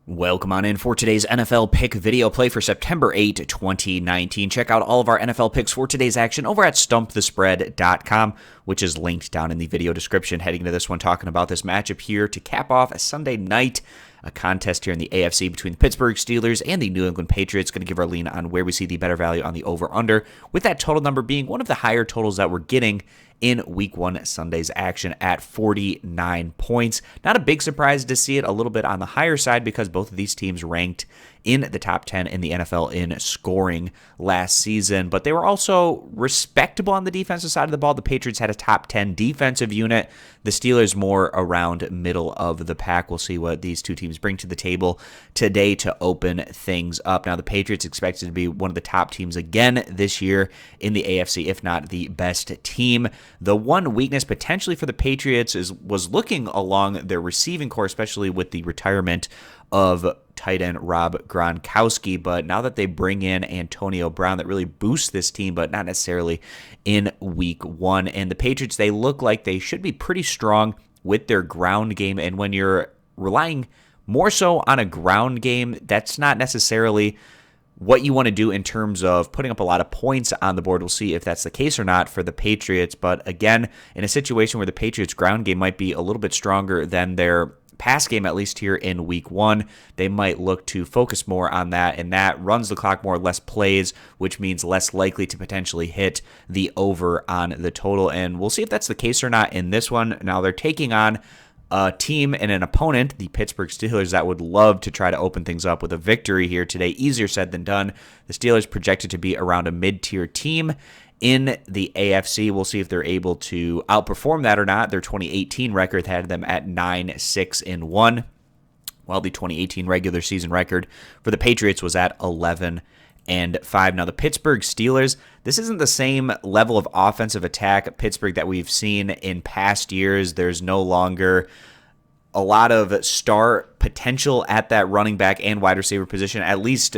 Welcome on in for today's NFL pick video play for September 8, 2019. Check out all of our NFL picks for today's action over at stumpthespread.com, which is linked down in the video description. Heading into this one, talking about this matchup here to cap off a Sunday night, a contest here in the AFC between the Pittsburgh Steelers and the New England Patriots. Going to give our lean on where we see the better value on the over-under, with that total number being one of the higher totals that we're getting in Week 1 Sunday's action at 49 points. Not a big surprise to see it a little bit on the higher side because both of these teams ranked in the top 10 in the NFL in scoring last season, but they were also respectable on the defensive side of the ball. The Patriots had a top 10 defensive unit. The Steelers more around middle of the pack. We'll see what these two teams bring to the table today to open things up. Now, the Patriots expected to be one of the top teams again this year in the AFC, if not the best team. The one weakness potentially for the Patriots was looking along their receiving core, especially with the retirement of tight end Rob Gronkowski. But now that they bring in Antonio Brown, that really boosts this team, but not necessarily in Week 1. And the Patriots, they look like they should be pretty strong with their ground game. And when you're relying more so on a ground game, that's not necessarily what you want to do in terms of putting up a lot of points on the board. We'll see if that's the case or not for the Patriots. But again, in a situation where the Patriots' ground game might be a little bit stronger than their pass game, at least here in Week 1, they might look to focus more on that, and that runs the clock more, less plays, which means less likely to potentially hit the over on the total. And we'll see if that's the case or not in this one. Now, they're taking on a team and an opponent, the Pittsburgh Steelers, that would love to try to open things up with a victory here today. Easier said than done. The Steelers projected to be around a mid-tier team in the AFC. We'll see if they're able to outperform that or not. Their 2018 record had them at 9-6-1, while the 2018 regular season record for the Patriots was at 11-5. Now, the Pittsburgh Steelers, this isn't the same level of offensive attack at Pittsburgh that we've seen in past years. There's no longer a lot of star potential at that running back and wide receiver position, at least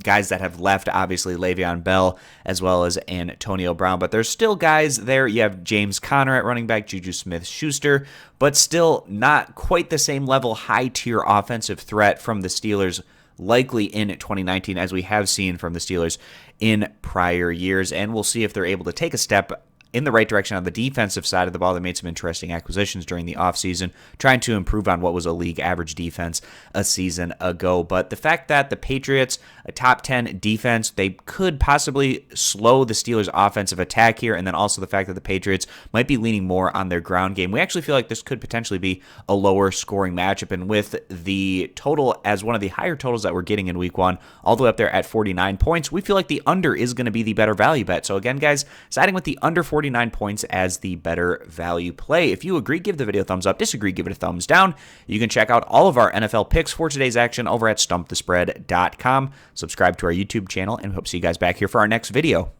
guys that have left, obviously Le'Veon Bell as well as Antonio Brown, but there's still guys there. You have James Conner at running back, Juju Smith-Schuster, but still not quite the same level high-tier offensive threat from the Steelers likely in 2019 as we have seen from the Steelers in prior years. And we'll see if they're able to take a step in the right direction on the defensive side of the ball. They made some interesting acquisitions during the offseason, trying to improve on what was a league average defense a season ago. But the fact that the Patriots, a top 10 defense, they could possibly slow the Steelers' offensive attack here, and then also the fact that the Patriots might be leaning more on their ground game, we actually feel like this could potentially be a lower scoring matchup. And with the total as one of the higher totals that we're getting in Week 1, all the way up there at 49 points, we feel like the under is going to be the better value bet. So again, guys, siding with the under 49 points as the better value play. If you agree, give the video a thumbs up. Disagree, give it a thumbs down. You can check out all of our NFL picks for today's action over at stumpthespread.com. Subscribe to our YouTube channel, and we hope to see you guys back here for our next video.